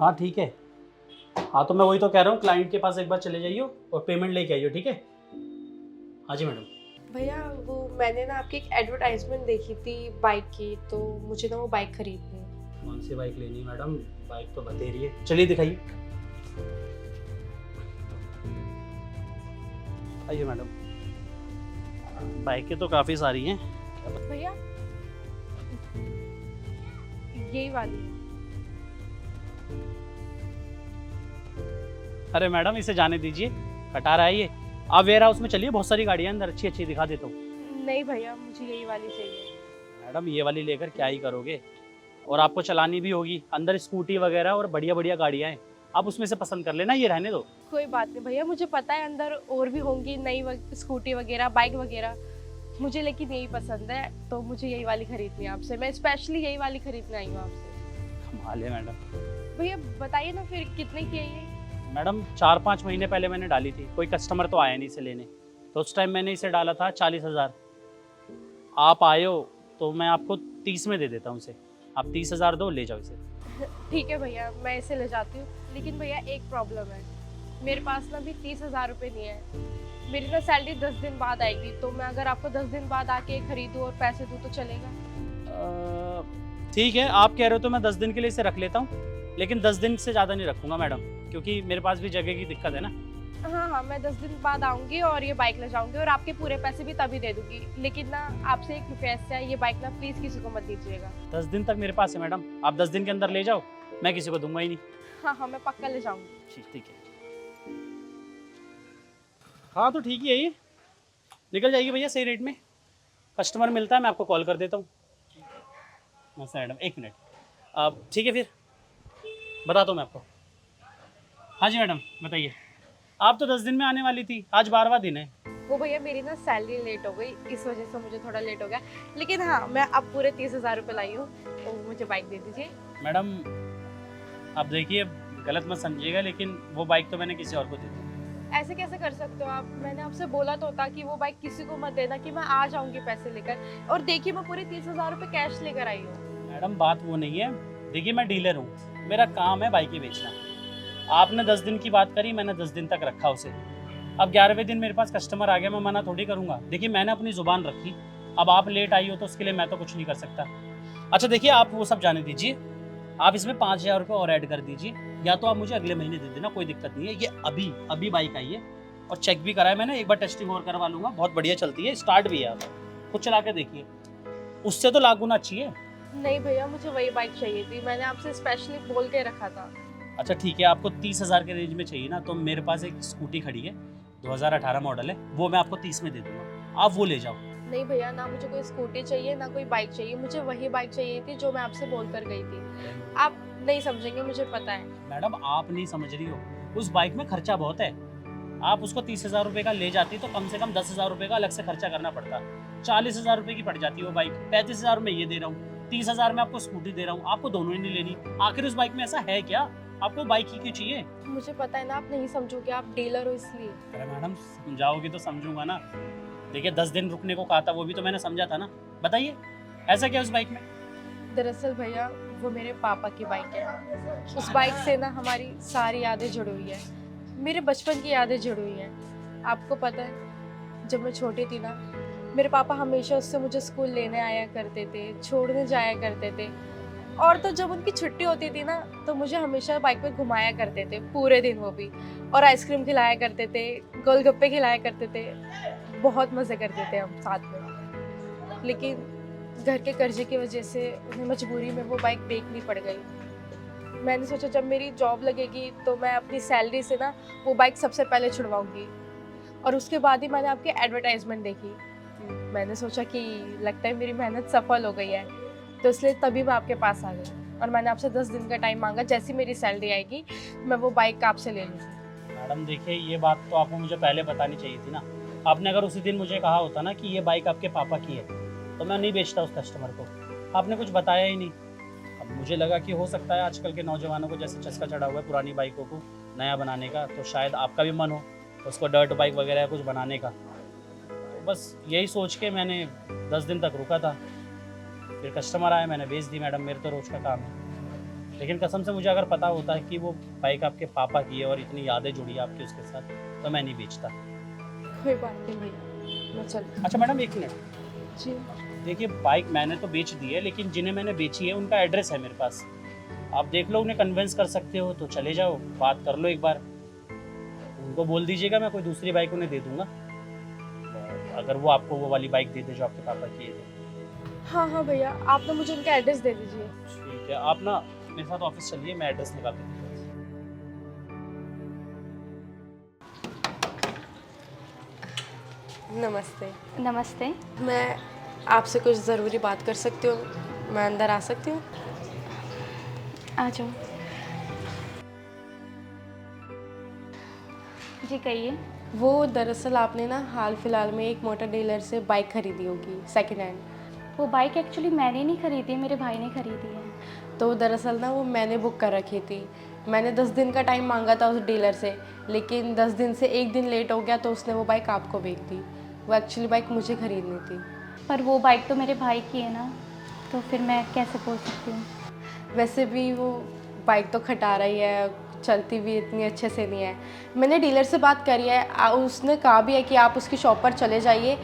हाँ ठीक है। हाँ तो मैं वही तो कह रहा हूँ, क्लाइंट के पास एक बार चले जाइए और पेमेंट लेके आइए, ठीक है। हाँ जी मैडम। भैया वो मैंने ना आपकी एक एडवर्टाइजमेंट देखी थी बाइक की, तो मुझे ना वो बाइक खरीदनी है। कौन सी बाइक लेनी है मैडम? बाइक तो बतेरी है, चलिए दिखाइए। आइए मैडम, बाइकें तो काफ़ी सारी हैं। भैया यही वाली है। अरे मैडम इसे जाने दीजिए, कटा रहा है ये। आप वेयर हाउस में चलिए, बहुत सारी गाड़ियाँ अंदर अच्छी अच्छी दिखा देता हूँ। नहीं भैया, मुझे यही वाली चाहिए। मैडम ये वाली लेकर क्या ही करोगे, और आपको चलानी भी होगी। अंदर स्कूटी वगैरह और बढ़िया बढ़िया गाड़ियाँ हैं, आप उसमें से पसंद कर लेना, ये रहने दो। कोई बात नहीं भैया, मुझे पता है अंदर और भी होंगी नई स्कूटी वगैरह, बाइक वगैरह, मुझे लेकिन यही पसंद है, तो मुझे यही वाली खरीदनी है आपसे। मैं स्पेशली यही वाली खरीदने आई हूँ आपसे। कमाल है मैडम। भैया बताइए ना फिर कितने की है ये? मैडम 4-5 महीने पहले मैंने डाली थी, कोई कस्टमर तो आया नहीं इसे लेने, तो उस टाइम मैंने इसे डाला था 40,000। आप आए हो तो मैं आपको 30 में दे देता हूँ इसे। आप 30,000 दो, ले जाओ इसे। ठीक है भैया, मैं इसे ले जाती हूँ, लेकिन भैया एक प्रॉब्लम है, मेरे पास ना अभी 30,000 रुपये नहीं है। मेरी ना सैलरी 10 दिन बाद आएगी, तो मैं अगर आपको 10 दिन बाद आके खरीदूँ और पैसे दूँ तो चलेगा? ठीक है, आप कह रहे हो तो मैं 10 दिन के लिए इसे रख लेता हूँ, लेकिन 10 दिन से ज़्यादा नहीं रखूँगा मैडम, क्योंकि मेरे पास भी जगह की दिक्कत है ना। हाँ हाँ, मैं 10 दिन बाद आऊँगी और ये बाइक ले जाऊँगी और आपके पूरे पैसे भी तभी दे दूँगी। लेकिन ना आपसे एक रिक्वेस्ट है, ये बाइक ना प्लीज़ किसी को मत दीजिएगा। 10 दिन तक मेरे पास है मैडम, आप 10 दिन के अंदर ले जाओ, मैं किसी को दूंगा ही नहीं। हाँ हाँ, मैं पक्का ले जाऊँगी। ठीक है। हाँ तो ठीक ही है ये, निकल जाएगी भैया सही रेट में। कस्टमर मिलता है मैं आपको कॉल कर देता हूँ। बस मैडम 1 मिनट। अब ठीक है फिर, बताता हूँ मैं आपको। हाँ जी मैडम बताइए। आप तो 10 दिन में आने वाली थी, आज 12वां दिन है। वो भैया मेरी ना सैलरी लेट हो गई, इस वजह से मुझे थोड़ा लेट हो गया, लेकिन हाँ मैं अब पूरे 30,000 रुपये लाई हूँ, तो मुझे बाइक दे दीजिए। मैडम आप देखिए, गलत मत समझिएगा, लेकिन वो बाइक तो मैंने किसी और को दी थी। ऐसे कैसे कर सकते हो आप? मैंने आपसे बोला तो था कि वो बाइक किसी को मत देना, कि मैं आ जाऊंगी पैसे लेकर, और देखिए मैं पूरे 30,000 रुपये कैश लेकर आई हूँ। मैडम बात वो नहीं है, देखिए मैं डीलर हूँ, मेरा काम है बाइकें बेचना। आपने 10 दिन की बात करी, मैंने 10 दिन तक रखा उसे। अब 11वें दिन मेरे पास कस्टमर आ गया, मैं मना थोड़ी करूँगा। देखिए मैंने अपनी ज़ुबान रखी, अब आप लेट आई हो तो उसके लिए मैं तो कुछ नहीं कर सकता। अच्छा देखिए, आप वो सब जाने दीजिए, आप इसमें 5,000 रुपये और ऐड कर दीजिए, या तो आप मुझे अगले महीने दे देना, कोई दिक्कत नहीं है। ये अभी अभी बाइक आई है और चेक भी कराया मैंने, एक बार टेस्टिंग और करवा लूँगा, बहुत बढ़िया चलती है, स्टार्ट भी है। आप खुद चला के देखिए, उससे तो लाख गुना अच्छी है। नहीं भैया, मुझे वही बाइक चाहिए थी, मैंने आपसे स्पेशली बोल के रखा था। अच्छा ठीक है, आपको 30,000 के रेंज में चाहिए ना, तो मेरे पास एक स्कूटी खड़ी है, 2018 मॉडल है, वो मैं आपको 30 में दे दूंगा, आप वो ले जाओ। नहीं भैया, ना मुझे कोई स्कूटी चाहिए ना कोई बाइक चाहिए, मुझे वही बाइक चाहिए थी जो मैं आपसे बोल कर गई थी। आप नहीं समझेंगे, मुझे पता है। मैडम आप नहीं समझ रही हो, उस बाइक में खर्चा बहुत है। आप उसको 30,000 रुपये का ले जाती तो कम से कम 10,000 रुपये का अलग से खर्चा करना पड़ता। 40,000 रुपये की पड़ जाती है वो बाइक, 35,000 में ये दे रहा हूँ, 30,000 में आपको स्कूटी दे रहा हूँ, आपको दोनों ही नहीं लेनी। आखिर उस बाइक में ऐसा है क्या, आपको बाइक ही क्यों चाहिए? मुझे पता है ना, आप नहीं समझोगे, आप डीलर हो इसलिए। अरे मैडम समझाओगी तो समझूंगा ना। देखिए 10 दिन रुकने को कहा था, वो भी तो मैंने समझा था ना। बताइए ऐसा क्या उस बाइक में? दरअसल भैया वो मेरे पापा की बाइक है, उस बाइक से ना हमारी सारी यादें जुड़ी हुई है, मेरे बचपन की यादें जुड़ी हुई हैं। आपको पता है जब मैं छोटी थी ना, मेरे पापा हमेशा उससे मुझे स्कूल लेने आया करते थे, छोड़ने जाया करते थे, और तो जब उनकी छुट्टी होती थी ना तो मुझे हमेशा बाइक पे घुमाया करते थे पूरे दिन, वो भी, और आइसक्रीम खिलाया करते थे, गोलगप्पे खिलाया करते थे, बहुत मज़े करते थे हम साथ में। लेकिन घर के कर्जे की वजह से उन्हें मजबूरी में वो बाइक बेचनी पड़ गई। मैंने सोचा जब मेरी जॉब लगेगी तो मैं अपनी सैलरी से ना वो बाइक सबसे पहले छुड़वाऊंगी, और उसके बाद ही मैंने आपकी एडवर्टाइजमेंट देखी। मैंने सोचा कि लगता है मेरी मेहनत सफल हो गई है, तो इसलिए तभी मैं आपके पास आ गई और मैंने आपसे 10 दिन का टाइम मांगा, जैसी मेरी सैलरी आएगी मैं वो बाइक आपसे ले लूँगी। मैडम देखिए, ये बात तो आपको मुझे पहले बतानी चाहिए थी ना। आपने अगर उसी दिन मुझे कहा होता ना कि ये बाइक आपके पापा की है, तो मैं नहीं बेचता उस कस्टमर को। आपने कुछ बताया ही नहीं। अब मुझे लगा कि हो सकता है आजकल के नौजवानों को जैसे चस्का चढ़ा हुआ है पुरानी बाइकों को नया बनाने का, तो शायद आपका भी मन हो उसको डर्ट बाइक वगैरह कुछ बनाने का। तो बस यही सोच के मैंने 10 दिन तक रुका था, फिर कस्टमर आया, मैंने बेच दी। मैडम मेरे तो रोज़ का काम है। लेकिन कसम से मुझे अगर पता होता है कि वो बाइक आपके पापा की है और इतनी यादें जुड़ी है आपकी उसके साथ, तो मैं नहीं बेचता। कोई बात नहीं भैया, मैं चलती अच्छा मैडम, एक मिनट। हूँ। जी। देखिए, बाइक मैंने तो बेच दी है, लेकिन जिन्हें मैंने बेची है उनका एड्रेस है मेरे पास। आप देख लो, उन्हें कन्विंस कर सकते हो तो चले जाओ, बात कर लो एक बार। उनको बोल दीजिएगा मैं कोई दूसरी बाइक उन्हें दे दूंगा, अगर वो आपको वो वाली बाइक दे दे जो आपके पापा की है तो। हाँ हाँ भैया, आप ना मुझे उनका एड्रेस दे दीजिए। ठीक है, आप ना मेरे साथ ऑफिस चलिए, मैं एड्रेस निकाल के दूंगा। नमस्ते। नमस्ते। मैं आपसे कुछ ज़रूरी बात कर सकती हूँ? मैं अंदर आ सकती हूँ? आ जाओ। जी कहिए। वो दरअसल आपने ना हाल फिलहाल में एक मोटर डीलर से बाइक खरीदी होगी सेकेंड हैंड। वो बाइक एक्चुअली मैंने नहीं खरीदी, मेरे भाई ने खरीदी है। तो दरअसल ना वो मैंने बुक कर रखी थी। मैंने 10 दिन का टाइम मांगा था उस डीलर से, लेकिन 10 दिन से एक दिन लेट हो गया तो उसने वो बाइक आपको बेच दी। वो एक्चुअली बाइक मुझे खरीदनी थी। पर वो बाइक तो मेरे भाई की है ना, तो फिर मैं कैसे बोल सकती हूँ। वैसे भी वो बाइक तो खटारा ही है, चलती भी इतनी अच्छे से नहीं है। मैंने डीलर से बात करी है, उसने कहा भी है कि आप उसकी शॉप पर चले जाइए,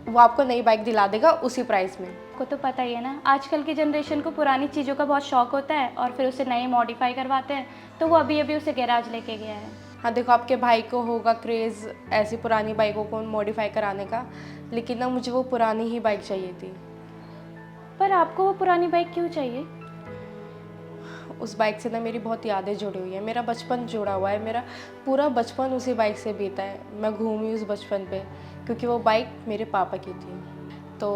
वो आपको नई बाइक दिला देगा उसी प्राइस में। आपको तो पता ही है ना, आजकल की जनरेशन को पुरानी चीज़ों का बहुत शौक होता है और फिर उसे नए मॉडिफाई करवाते हैं, तो वो अभी अभी उसे गैराज लेके गया है। हाँ देखो, आपके भाई को होगा क्रेज़ ऐसी पुरानी बाइकों को मॉडिफाई कराने का, लेकिन ना मुझे वो पुरानी ही बाइक चाहिए थी। पर आपको वो पुरानी बाइक क्यों चाहिए? उस बाइक से ना मेरी बहुत यादें जुड़ी हुई हैं, मेरा बचपन जुड़ा हुआ है, मेरा पूरा बचपन उसी बाइक से बीता है। मैं घूमी उस बचपन पे, क्योंकि वो बाइक मेरे पापा की थी। तो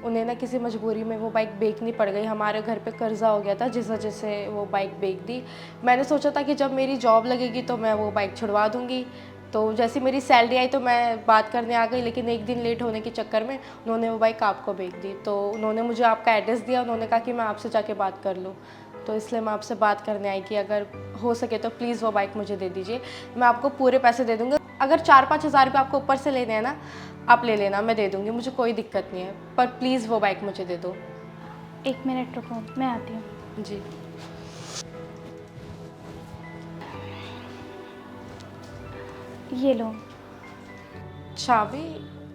उन्हें ना किसी मजबूरी में वो बाइक बेचनी पड़ गई। हमारे घर पे कर्जा हो गया था, जिस वजह से वो बाइक बेच दी। मैंने सोचा था कि जब मेरी जॉब लगेगी तो मैं वो बाइक छुड़वा दूँगी। तो जैसे मेरी सैलरी आई तो मैं बात करने आ गई, लेकिन एक दिन लेट होने के चक्कर में उन्होंने वो बाइक आपको बेच दी। तो उन्होंने मुझे आपका एड्रेस दिया, उन्होंने कहा कि मैं आपसे जाके बात कर लूँ। तो इसलिए मैं आपसे बात करने आई कि अगर हो सके तो प्लीज़ वो बाइक मुझे दे दीजिए। मैं आपको पूरे पैसे दे दूँगी। अगर 4-5 हज़ार रुपये आपको ऊपर से लेने हैं ना, आप ले लेना, मैं दे दूँगी, मुझे कोई दिक्कत नहीं है। पर प्लीज़ वो बाइक मुझे दे दो। 1 मिनट रुको, मैं आती हूँ। जी। ये लो। चाबी?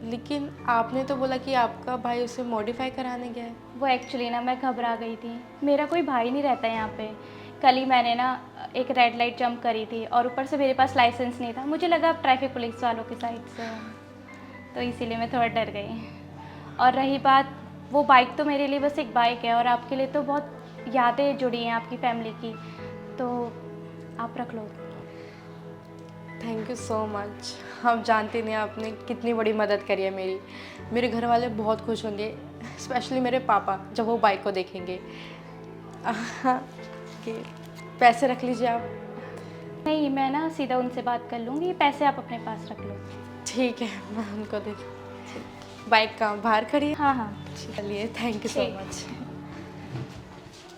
लेकिन आपने तो बोला कि आपका भाई उसे मॉडिफाई कराने गया है। वो एक्चुअली ना मैं घबरा गई थी, मेरा कोई भाई नहीं रहता यहाँ पे। कल ही मैंने ना एक रेड लाइट जंप करी थी और ऊपर से मेरे पास लाइसेंस नहीं था, मुझे लगा अब ट्रैफिक पुलिस वालों की साइड से हो, तो इसीलिए मैं थोड़ा डर गई। और रही बात, वो बाइक तो मेरे लिए बस एक बाइक है और आपके लिए तो बहुत यादें जुड़ी हैं आपकी फैमिली की, तो आप रख लो। Thank you so much. आप जानते नहीं आपने कितनी बड़ी मदद करी है मेरी। मेरे घर वाले बहुत खुश होंगे, स्पेशली मेरे पापा जब वो बाइक को देखेंगे। कि पैसे रख लीजिए आप। नहीं, मैं ना सीधा उनसे बात कर लूँगी, पैसे आप अपने पास रख लो। ठीक है, मैं उनको दे। बाइक कहाँ, बाहर खड़ी है? हाँ हाँ। चलिए, थैंक यू सो ठीक। मच।